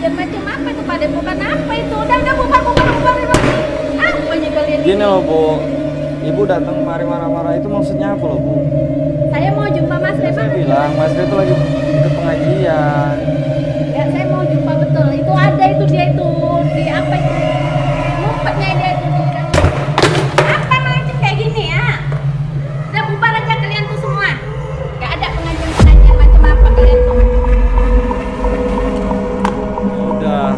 pengajian macam apa itu Pak Depokan apa itu? Udah bubar. Apanya kalian ini? Gini loh Bu, Ibu datang kemari marah-marah itu maksudnya apa loh Bu? Saya mau jumpa Mas Rema. Saya bilang Mas Rema itu lagi ikut pengajian. Ya saya mau jumpa betul. Itu ada itu dia itu di apa itu? Ngumpetnya dia itu di apa macam kayak gini ya? Udah bubar aja kalian tuh semua. Gak ada pengajian macam apa kalian tuh. Udah.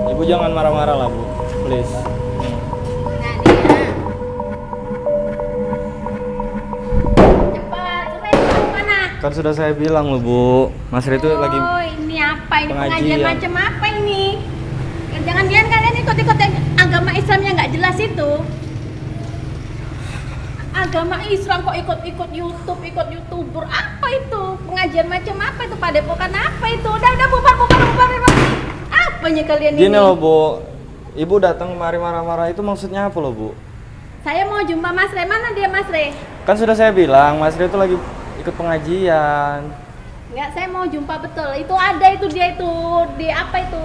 Ibu jangan marah-marah lah Bu, please. Nah dia. Cepat, Rema mana? Kan sudah saya bilang loh Bu, Mas Rema itu lagi Oh ini apa ini pengajian pengajian. macam apa ini? Jangan kalian ikut-ikut yang agama Islam yang nggak jelas itu. Agama Islam kok ikut YouTube, ikut YouTuber apa itu? Pengajian macam apa itu Pak Depokan apa itu? Udah bubar. Apanya kalian ini? Gini loh Bu, Ibu datang kemari marah-marah itu maksudnya apa loh Bu? Saya mau jumpa Mas Re, mana dia Mas Re? Kan sudah saya bilang Mas Rema itu lagi ikut pengajian. Enggak, saya mau jumpa betul. Itu ada itu dia itu di apa itu?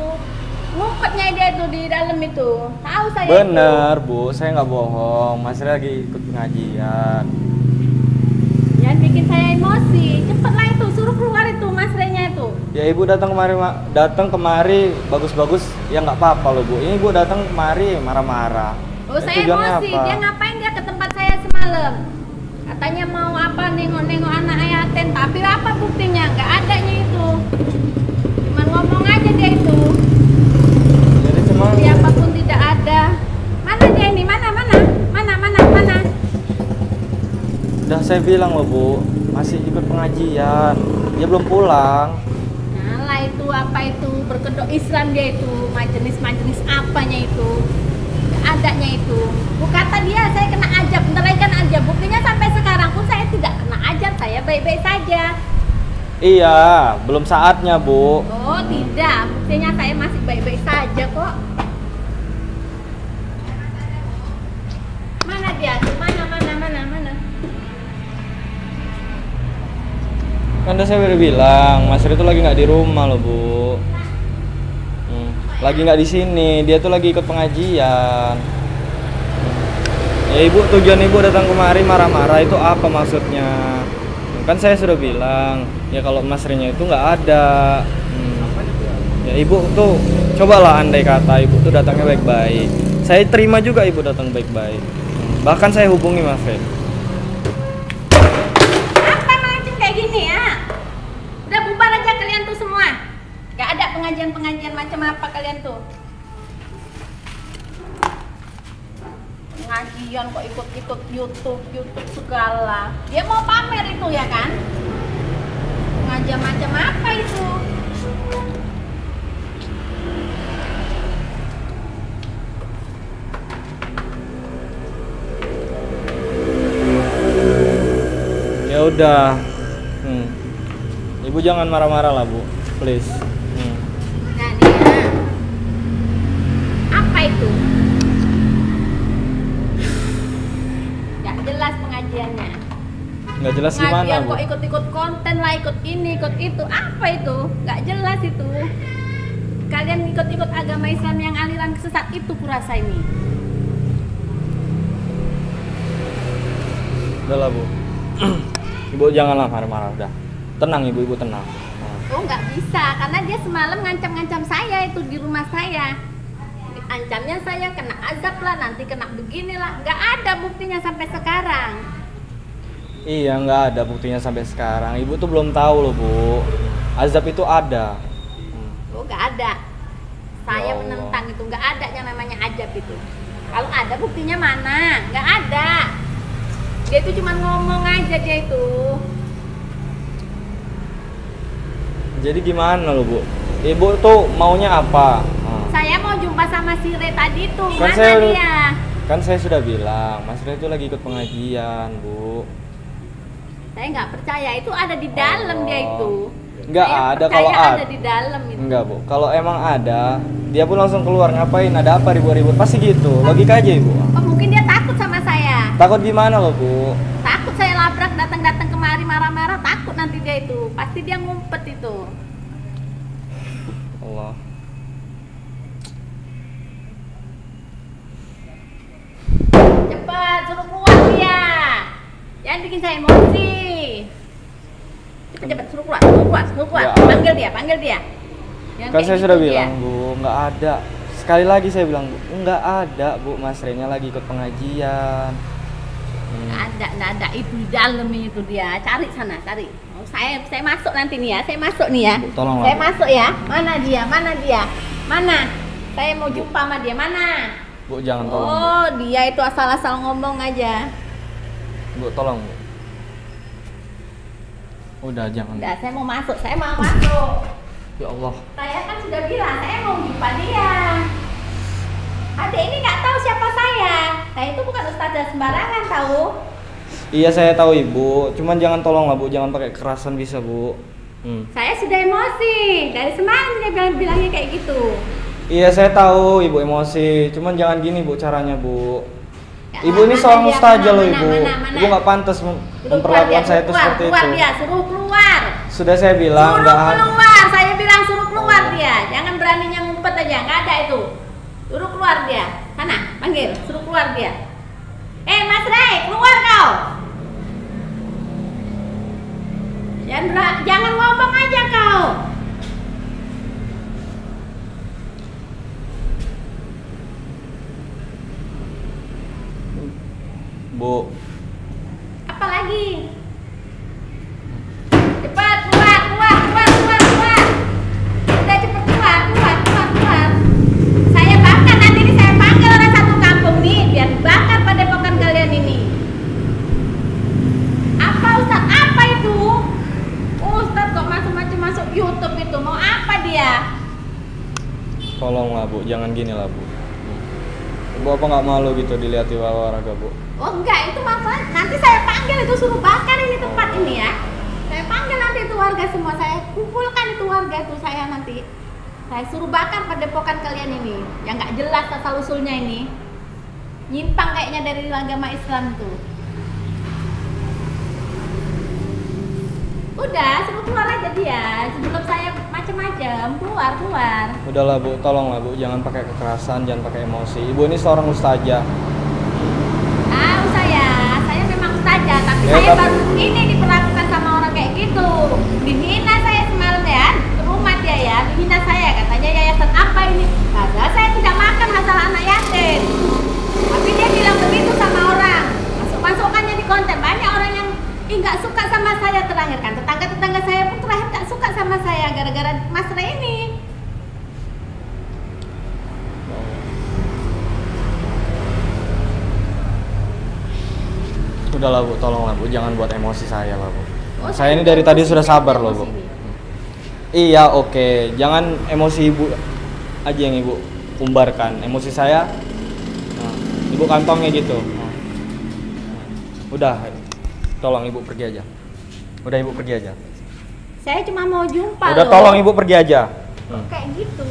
Ngumpetnya dia itu di dalam itu. Tahu saya. Bener Bu, saya nggak bohong. Mas Rema lagi ikut pengajian. Jangan bikin saya emosi. Cepatlah itu, suruh keluar itu Mas Re-nya itu. Ya Ibu datang kemari bagus-bagus ya nggak apa-apa loh Bu. Ini Ibu datang kemari marah-marah. Oh, Ya, saya tujuannya emosi. apa? Dia ngapain dia ke tempat saya semalam? Katanya mau apa nengok-nengok anak yatim, tapi apa buktinya? Nggak adanya itu. Cuman ngomong aja dia itu. Jadi cuma Siapapun tidak ada. Mana dia ini? Mana? udah saya bilang loh Bu, masih ikut pengajian. Dia belum pulang. Nah itu apa itu? Berkedok Islam dia itu. Majelis apanya itu? Nggak adanya itu. Bu kata dia saya kena ajab, bentar lagi kan ajab. Buktinya sampai sekarang pun saya tidak kena ajab, saya baik-baik saja. Iya, belum saatnya Bu. Oh tidak, buktinya saya masih baik-baik saja kok. Mana dia? Mana? Kan udah saya udah bilang, Mas Rema itu lagi nggak di rumah loh Bu. Lagi nggak di sini, dia tuh lagi ikut pengajian. Ya Ibu, tujuan Ibu datang kemari marah-marah itu apa maksudnya? Kan saya sudah bilang, ya kalau Mas Rema itu nggak ada. Ya Ibu tuh, cobalah andai kata Ibu tuh datangnya baik-baik. Saya terima juga Ibu datang baik-baik. Bahkan saya hubungi Mas Rema. Apa macam kayak gini ya? Udah bubar aja kalian tuh semua. Gak ada pengajian macam apa kalian tuh. Pengajian kok ikut YouTube segala. Dia mau pamer itu ya kan? Pengajian macam apa itu? Ya udah. Ibu jangan marah-marah lah Bu, please. Nah dia. Apa itu? Gak jelas pengajiannya. Nggak jelas gimana Pengajian Bu? kok ikut konten lah, ikut ini, ikut itu. Apa itu? Gak jelas itu. Kalian ikut agama Islam yang aliran sesat itu kurasa ini. Udah lah Bu. Ibu janganlah marah-marah udah. Tenang Ibu tenang. Oh nggak bisa, karena dia semalam ngancam-ngancam saya itu di rumah saya. Ancamnya saya kena azab lah, nanti kena beginilah. Nggak ada buktinya sampai sekarang. Iya nggak ada buktinya sampai sekarang. Ibu tuh belum tahu loh Bu. Azab itu ada. Oh nggak ada. Saya Ya Allah. menentang itu, nggak ada yang namanya azab itu. Kalau ada buktinya mana? Nggak ada. Dia itu cuma ngomong aja dia itu. Jadi gimana loh Bu? Ibu tuh maunya apa? Saya mau jumpa sama si Re tadi tuh. Kan Mana saya- dia? Kan saya sudah bilang, Mas Rema itu lagi ikut pengajian Bu. Saya nggak percaya, itu ada di dalam dia itu. Nggak Saya ada, percaya kalau ada ada. di dalam itu. Enggak Bu, kalau emang ada, dia pun langsung keluar. Ngapain? Ada apa ribut-ribut? Pasti gitu, logika aja Ibu. Oh mungkin dia takut sama saya. Takut gimana loh Bu? Takut saya labrak datang kemari marah-marah, takut nanti dia itu. Pasti dia ngumpet itu. bikin saya emosi. Cepet suruh keluar. Ya. Panggil dia. Jangan Kan kayak saya gitu sudah dia. bilang Bu, nggak ada. Sekali lagi saya bilang Bu, nggak ada Bu, Mas Renya lagi ikut pengajian. Nggak ada itu di dalam itu dia. Cari sana, cari. Oh, saya masuk nanti nih ya. Saya masuk nih ya. Bu, tolonglah, Saya Bu. masuk ya. Mana dia? Mana? Saya mau jumpa sama dia. Mana? Bu, jangan tolong. Bu. Oh, dia itu asal-asal ngomong aja. Bu, tolong Bu. Udah, jangan. Udah, saya mau masuk. Ya Allah. Saya kan sudah bilang, saya mau jumpa dia. Adik ini nggak tahu siapa saya. Saya itu bukan ustazah sembarangan tahu. Iya, saya tahu Ibu. Cuman jangan tolonglah Bu, jangan pakai kekerasan bisa Bu. Saya sudah emosi. Dari semalam dia bilangnya kayak gitu. Iya, saya tahu Ibu emosi. Cuman jangan gini Bu caranya Bu. Ya, Ibu ini mana seorang dia? ustazah loh Mana? Ibu. Mana? Ibu nggak pantas memperlakukan saya itu seperti keluar itu. dia, suruh keluar. Sudah saya bilang Suruh nggak. keluar. Saya bilang suruh keluar dia. Jangan beraninya ngumpet aja, nggak ada itu. Suruh keluar dia. Sana, panggil, suruh keluar dia. Mas Ray, keluar kau. Jangan ngomong aja kau. Bu, Apa lagi? Cepat keluar. Udah cepet keluar. Saya bakar nanti ini, saya panggil orang satu kampung nih biar bakar padepokan kalian ini. Apa Ustaz? Apa itu? Ustaz kok masuk YouTube itu? Mau apa dia? tolonglah Bu, jangan gini lah Bu. Ibu apa nggak malu gitu dilihat warga Bu? Oh enggak, itu masalah. Nanti saya panggil itu, suruh bakar ini tempat ini ya. Saya panggil nanti itu warga semua, saya kumpulkan itu warga itu saya nanti. Saya suruh bakar padepokan kalian ini. Yang nggak jelas asal usulnya ini. Nyimpang kayaknya dari agama Islam tuh. Udah, suruh keluar aja dia. Sebelum saya macam-macam, keluar. Udahlah Bu, tolonglah Bu, jangan pakai kekerasan, jangan pakai emosi. Ibu ini seorang ustazah. Tahu saya memang ustazah, tapi Ya, saya tapi- baru ini diperlakukan sama orang kayak gitu. Dihina saya semalam ya, ke rumah dia ya, dihina saya, katanya yayasan apa ini. Padahal saya tidak makan masalah anak yatim. Tapi dia bilang begitu sama orang. Masuk-masukannya di konten, banyak orang yang nggak suka sama saya terakhir kan. Tetangga-tetangga saya pun terakhir nggak suka sama saya gara-gara Mas Ray ini. Udahlah Bu, tolonglah Bu, jangan buat emosi saya lah Bu. Oh, Saya ini dari tadi sudah sabar loh Bu. Emosi. Iya oke, jangan emosi Ibu aja yang Ibu umbarkan. Emosi saya, nah, Ibu kantongnya gitu. Nah. Udah, tolong Ibu pergi aja. Udah Ibu pergi aja. Saya cuma mau jumpa Udah loh. tolong Ibu pergi aja. Kayak gitu.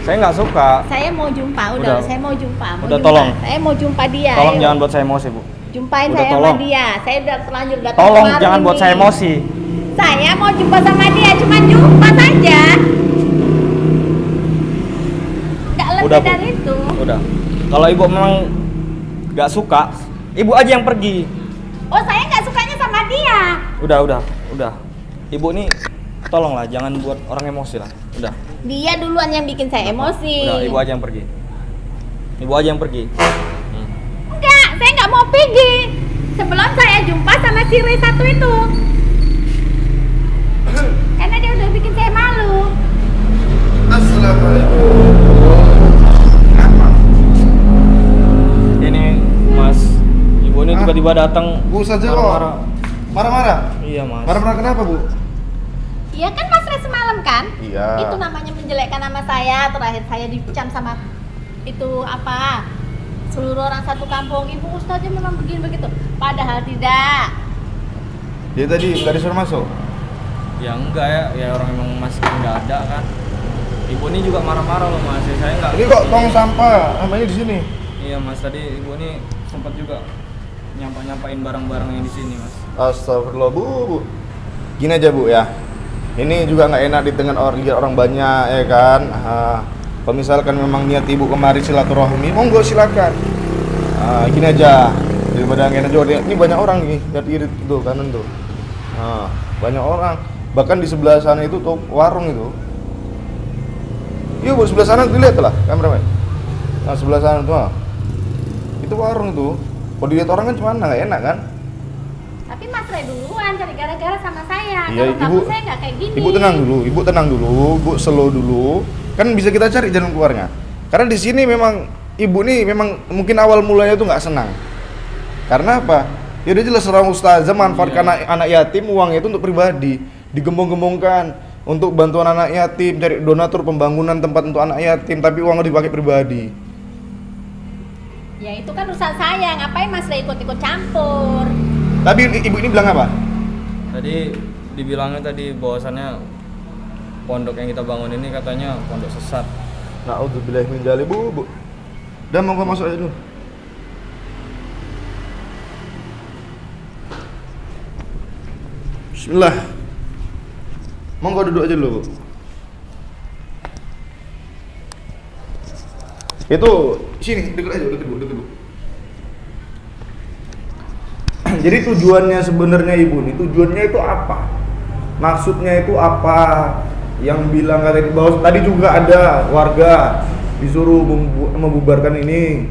Saya nggak suka. Saya mau jumpa, Udah. saya mau jumpa. Udah, tolong. Saya mau jumpa dia. Tolong ayo. jangan buat saya emosi Bu. Jumpain Udah, saya tolong. sama dia. Saya udah terlanjur datang Tolong kemarin jangan buat ini. saya emosi. Saya mau jumpa sama dia, cuma jumpa saja. Nggak lebih Udah, Bu. dari itu. Udah. Kalau Ibu memang nggak suka, Ibu aja yang pergi. Oh, saya nggak sukanya sama dia. Udah. Ibu nih tolonglah jangan buat orang emosi lah. Udah. Dia duluan yang bikin saya emosi. Udah, Ibu aja yang pergi. Ibu aja yang pergi. Enggak, saya nggak mau pergi. Sebelum saya jumpa sama si Ray satu itu. Karena dia udah bikin saya malu. Assalamualaikum. Kenapa? Ini Mas, Ibu ini Hah? tiba-tiba datang Bu saja kok. marah-marah. Marah-marah? Iya Mas. Marah-marah kenapa, Bu? Iya kan Mas Ray semalam kan? Iya. Itu namanya menjelekkan nama saya. Terakhir saya dicam sama itu apa? Seluruh orang satu kampung. Ibu Ustazah memang begini begitu. Padahal tidak. Dia tadi nggak disuruh masuk. Ya enggak ya orang emang Mas nggak ada kan. Ibu ini juga marah-marah loh Mas. Saya nggak. Ini kok tong sampah namanya di sini. Iya Mas, tadi Ibu ini sempat juga nyampain barang-barang yang di sini Mas. Astagfirullah, Bu. Gini aja, Bu ya. Ini juga nggak enak lihat orang banyak ya kan. Kalau misalkan memang niat Ibu kemari silaturahmi, monggo silakan. Gini aja. daripada nggak enak juga. Ini banyak orang nih, lihat irit tuh kanan tuh. Nah, banyak orang. Bahkan di sebelah sana itu tuh warung itu. Iya, Bu, sebelah sana dilihat lah, kameramen. Nah, sebelah sana tuh. Itu warung tuh. Kalau dilihat orang kan cuma nggak enak kan? Tapi Mas Ray duluan cari gara-gara sama saya. Iya, Kalau Ibu. saya nggak kayak gini. Ibu tenang dulu, Ibu slow dulu. Kan bisa kita cari jalan keluarnya. Karena di sini memang Ibu nih memang mungkin awal mulanya tuh nggak senang. Karena apa? Ya udah jelas seorang ustazah manfaatkan anak yatim uang itu untuk pribadi, digembong-gembongkan untuk bantuan anak yatim, cari donatur pembangunan tempat untuk anak yatim, tapi uangnya dipakai pribadi. Ya itu kan urusan saya, ngapain Mas Ray ikut-ikut campur? Tapi ibu ini bilang apa? Tadi dibilangnya tadi bahwasannya pondok yang kita bangun ini katanya pondok sesat. Na'udzubillahi min dzalik, Bu. Udah mau masuk aja dulu. Bismillah. Monggo duduk aja dulu, Bu. Itu sini, deket aja, deket dulu. Jadi tujuannya sebenarnya Ibu nih, tujuannya itu apa? Maksudnya itu apa? Yang bilang katanya bahwa tadi juga ada warga disuruh membubarkan ini.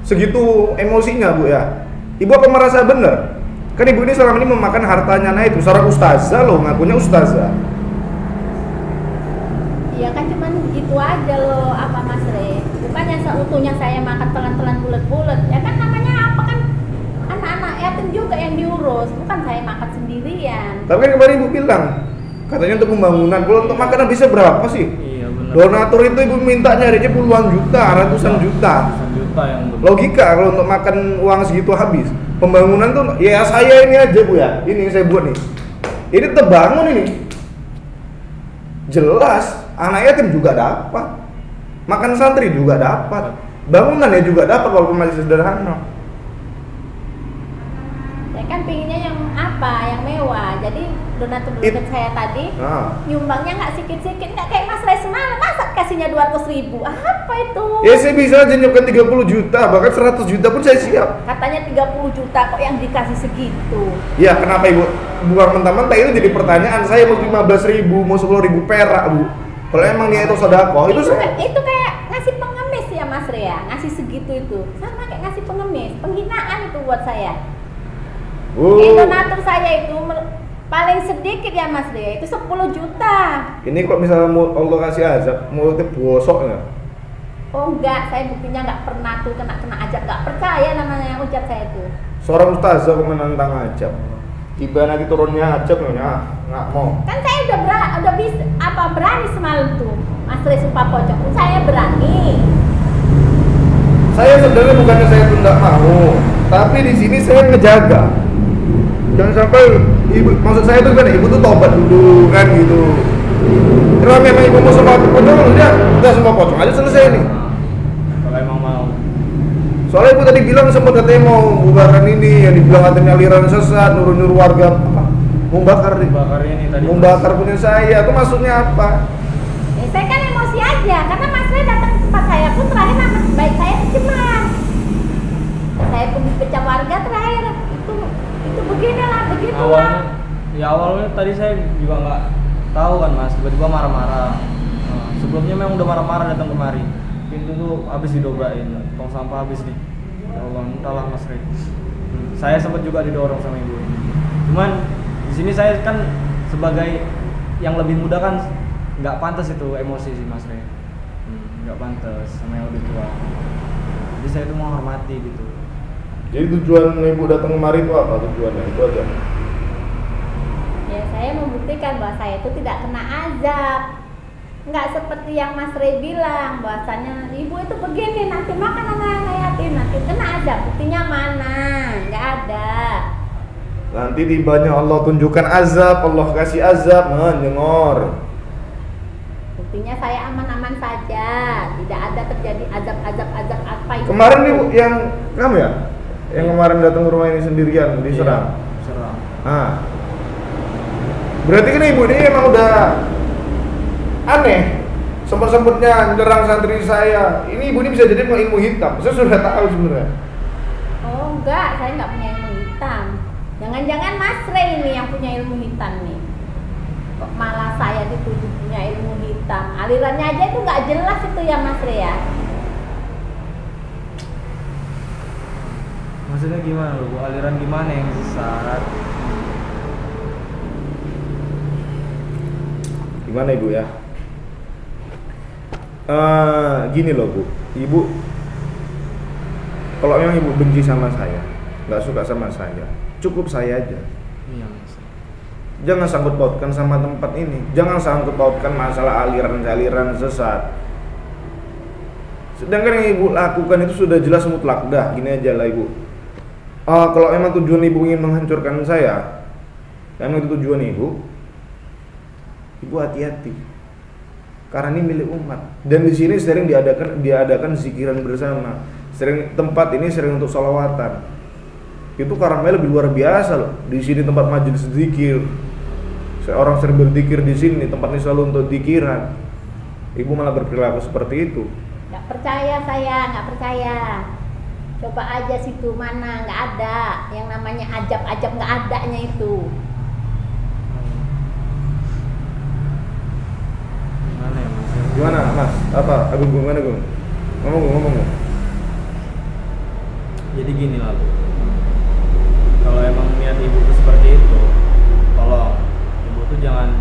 Segitu emosinya, Bu ya. Ibu apa merasa benar? Kan Ibu ini selama ini memakan hartanya itu seorang ustazah loh, ngakunya ustazah. Iya kan cuman gitu aja loh, apa Mas Ray? Bukannya seutuhnya saya makan telan-telan bulat-bulat. Ya kan namanya apa kan anak-anak yatim juga yang diurus, bukan saya makan sendirian. Tapi kan kemarin Ibu bilang katanya untuk pembangunan, kalau untuk makan habisnya berapa sih? Iya benar. Donatur itu Ibu minta nyarinya puluhan juta, ratusan juta. Ratusan juta yang Logika kalau untuk makan uang segitu habis. Pembangunan tuh ya saya ini aja, Bu ya. Ini yang saya buat nih. Ini terbangun ini. Jelas anak yatim juga dapat. Makan santri juga dapat. Bangunannya juga dapat walaupun masih sederhana. Saya kan pinginnya yang apa, yang mewah. Jadi donatur saya tadi nyumbangnya nggak sikit-sikit, nggak kayak Mas Ray semalam, masa kasihnya 200.000? Apa itu? Ya saya bisa aja nyiapkan 30 juta, bahkan 100 juta pun saya siap. Katanya 30 juta kok yang dikasih segitu. Ya kenapa Ibu buang mentah-mentah, itu jadi pertanyaan. Saya mau 15.000, mau 10.000 perak, Bu. Kalau emang dia itu sedekah, itu saya. Itu kayak ngasih pengemis ya Mas Ray ya, ngasih segitu itu. Sama kayak ngasih pengemis, penghinaan itu buat saya. Donatur saya itu paling sedikit ya Mas Ray, itu 10 juta. Ini kok misalnya mau Allah kasih azab, mulutnya bosok nggak? Oh enggak, saya buktinya nggak pernah tuh kena azab, nggak percaya namanya yang ucap saya itu. Seorang ustazah kok menentang azab. Tiba nanti turunnya azab nggak mau. Kan saya udah bisa berani semalam tuh Mas Ray sumpah pocong, saya berani. Saya sebenarnya bukannya saya tuh nggak mau, tapi di sini saya ngejaga. Jangan sampai Ibu, maksud saya tuh kan Ibu tuh tobat dulu kan gitu. Kalau memang Ibu mau semua pocong, udah semua pocong aja selesai nih. kalau emang mau. Soalnya Ibu tadi bilang sempat katanya mau bubarkan ini, yang dibilang katanya aliran sesat, nyuruh warga apa? Mau bakar nih. Bakar ini tadi. Mau bakar punya saya, itu maksudnya apa? Saya kan emosi aja, karena Mas Ray datang ke tempat saya pun terakhir nama baik saya tercemar. Saya pun dipecah warga terakhir, itu beginilah. Awalnya tadi saya juga nggak tahu kan Mas, tiba-tiba marah-marah. Nah, sebelumnya memang udah marah-marah datang kemari. Pintu tuh habis didobrain, tong sampah habis di. Ya Allah, entahlah Mas Ray. Saya sempat juga didorong sama ibu. Cuman di sini saya kan sebagai yang lebih muda kan nggak pantas itu emosi sih Mas Ray. Nggak pantas sama yang lebih tua. Jadi saya itu menghormati gitu. Jadi tujuan Ibu datang kemari itu apa tujuannya? Itu aja. Ya saya membuktikan bahwa saya itu tidak kena azab. Nggak seperti yang Mas Ray bilang bahwasanya ibu itu begini nanti makan anak yatim nanti kena azab. Buktinya mana? Nggak ada. Nanti tibanya Allah tunjukkan azab, Allah kasih azab, menyengor. Buktinya saya aman-aman saja, tidak ada terjadi azab apa itu. Kemarin nih Bu, yang kamu ya? Yang kemarin datang ke rumah ini sendirian diserang. Iya, serang. Nah, berarti kan Ibu ini emang udah aneh. Sempet-sempetnya nyerang santri saya. Ini Ibu ini bisa jadi ilmu hitam. Saya sudah tahu sebenarnya. Oh juga, saya nggak punya ilmu hitam. Jangan-jangan Mas Rey ini yang punya ilmu hitam nih. Kok malah saya dituduh punya ilmu hitam? Alirannya aja itu nggak jelas itu ya Mas Rey ya. Maksudnya gimana Bu? Aliran gimana yang sesat? Gimana Ibu ya? Gini loh Bu, Ibu kalau memang Ibu benci sama saya, nggak suka sama saya, cukup saya aja. Iya Mas. Jangan sangkut pautkan sama tempat ini. Jangan sangkut pautkan masalah aliran sesat. Sedangkan yang Ibu lakukan itu sudah jelas mutlak. Dah, gini aja lah Ibu. Kalau emang tujuan Ibu ingin menghancurkan saya, emang itu tujuan Ibu hati-hati. Karena ini milik umat. Dan di sini sering diadakan zikiran bersama. Tempat ini sering untuk sholawatan. Itu karamnya lebih luar biasa loh. Di sini tempat majelis zikir. Orang sering berzikir di sini, tempat ini selalu untuk zikiran. Ibu malah berperilaku seperti itu. Nggak percaya saya, nggak percaya. Coba aja situ mana, nggak ada. Yang namanya ajab-ajab nggak adanya itu. Gimana ya Mas? Gimana Mas? Apa? Agung gimana Gung? Ngomong. Jadi gini lah Bu. Kalau emang niat Ibu tuh seperti itu, tolong Ibu tuh jangan,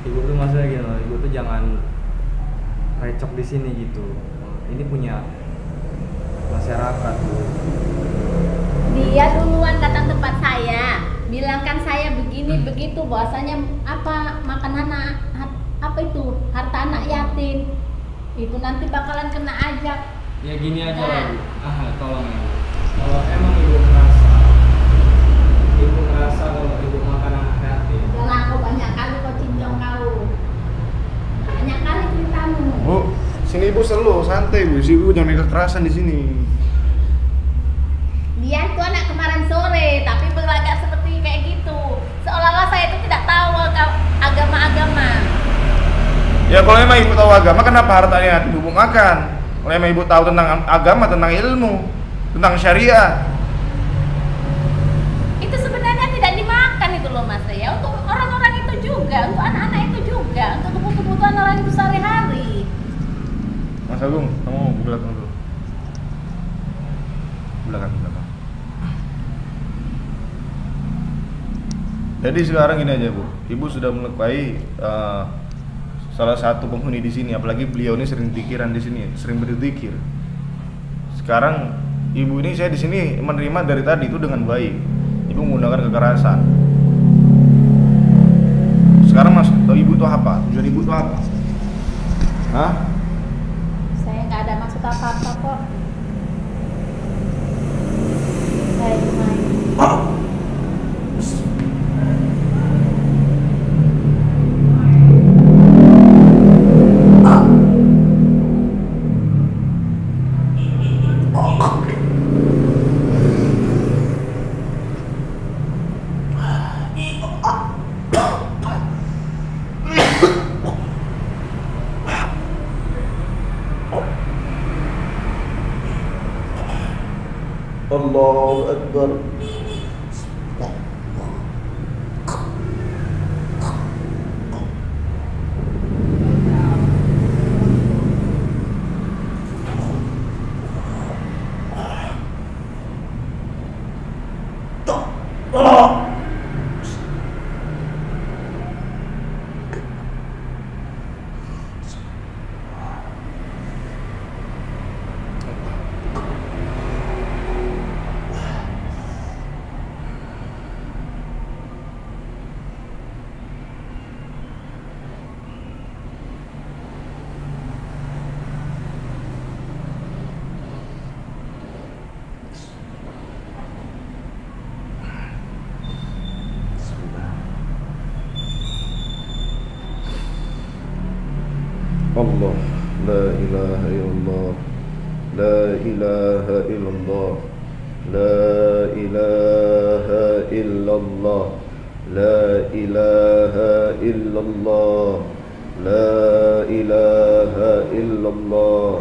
Ibu tuh maksudnya gini loh, Ibu tuh jangan recok di sini gitu. Ini punya masyarakat Bu. Dia duluan datang tempat saya, bilangkan saya begini begitu, bahwasanya apa makan anak apa itu harta anak yatim itu nanti bakalan kena ajab. Ya gini aja lah Bu. Tolong ya Bu. Kalau emang Ibu ngerasa kalau Ibu makan anak yatim. Jangan kau banyak kali kau cincong kau. Banyak kali ceritamu. Bu, sini Ibu selalu santai Bu. Si Ibu jangan make kekerasan di sini. Dia itu anak kemarin sore, tapi berlagak seperti kayak gitu. Seolah-olah saya itu tidak tahu agama-agama. Ya kalau emang Ibu tahu agama, kenapa hartanya Ibu makan? Kalau emang Ibu tahu tentang agama, tentang ilmu, tentang syariah, Itu sebenarnya tidak dimakan itu loh Mas ya. Untuk orang-orang itu juga, untuk anak-anak itu juga, untuk kebutuhan orang itu sehari-hari. Mas Agung, kamu belakang dulu. Belakang. Jadi sekarang ini aja Bu, Ibu sudah melukai salah satu penghuni di sini, apalagi beliau ini sering zikiran di sini, sering berzikir. Sekarang Ibu ini saya di sini menerima dari tadi itu dengan baik. Ibu menggunakan kekerasan. Sekarang Mas, Ibu itu apa? Tujuan Ibu itu apa? Hah? Saya nggak ada maksud apa-apa kok. Saya cuma Allahu Akbar. Allah, la ilaha illallah, la ilaha illallah, la ilaha illallah, la ilaha illallah, la ilaha illallah,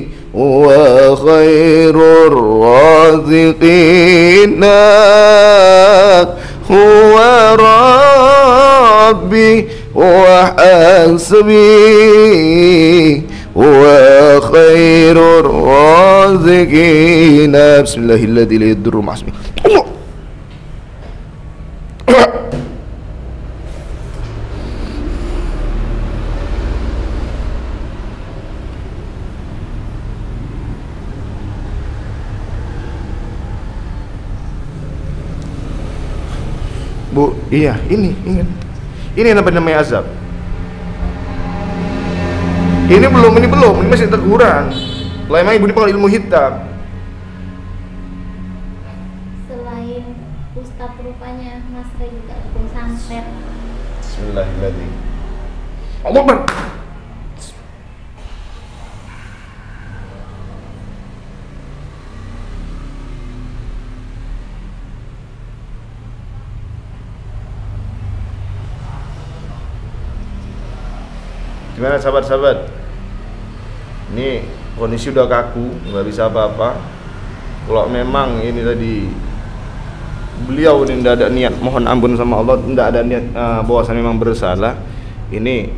ربي وحسبي وخير الرازقين. بسم الله الذي لا يضر مع اسمه. الله. Bu, iya, ini ingat. Ini apa namanya azab? Ini belum, ini masih teguran. Lah emang ibu ini pakai ilmu hitam. Selain Ustadz rupanya Mas Ray juga hukum santet. Bismillahirrahmanirrahim. Allah Akbar. Gimana sahabat-sahabat? Ini kondisi udah kaku, nggak bisa apa-apa. Kalau memang ini tadi beliau ini tidak ada niat mohon ampun sama Allah, tidak ada niat bahwasan memang bersalah, ini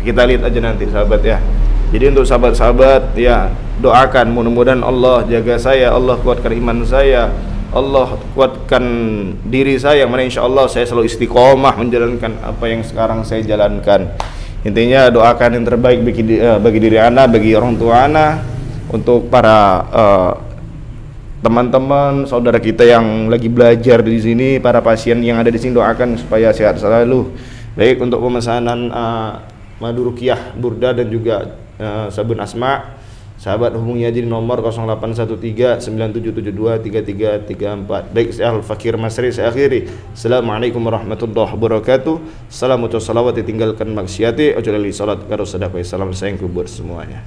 kita lihat aja nanti sahabat ya. Jadi untuk sahabat-sahabat ya, doakan mudah-mudahan Allah jaga saya, Allah kuatkan iman saya, Allah kuatkan diri saya, mana insya Allah saya selalu istiqomah menjalankan apa yang sekarang saya jalankan. Intinya doakan yang terbaik bagi diri ana, bagi orang tua ana, untuk para teman-teman saudara kita yang lagi belajar di sini, para pasien yang ada di sini, doakan supaya sehat selalu. Baik untuk pemesanan madu ruqyah burda dan juga sabun asma, sahabat hubungi aja di nomor 0813-9772-3334. Baik, saya Al-Fakir Masri, saya akhiri. Assalamualaikum warahmatullahi wabarakatuh. Salam ucap salawat, ditinggalkan maksiati, ucap salat karo sedekah. Salam sayang kubur semuanya.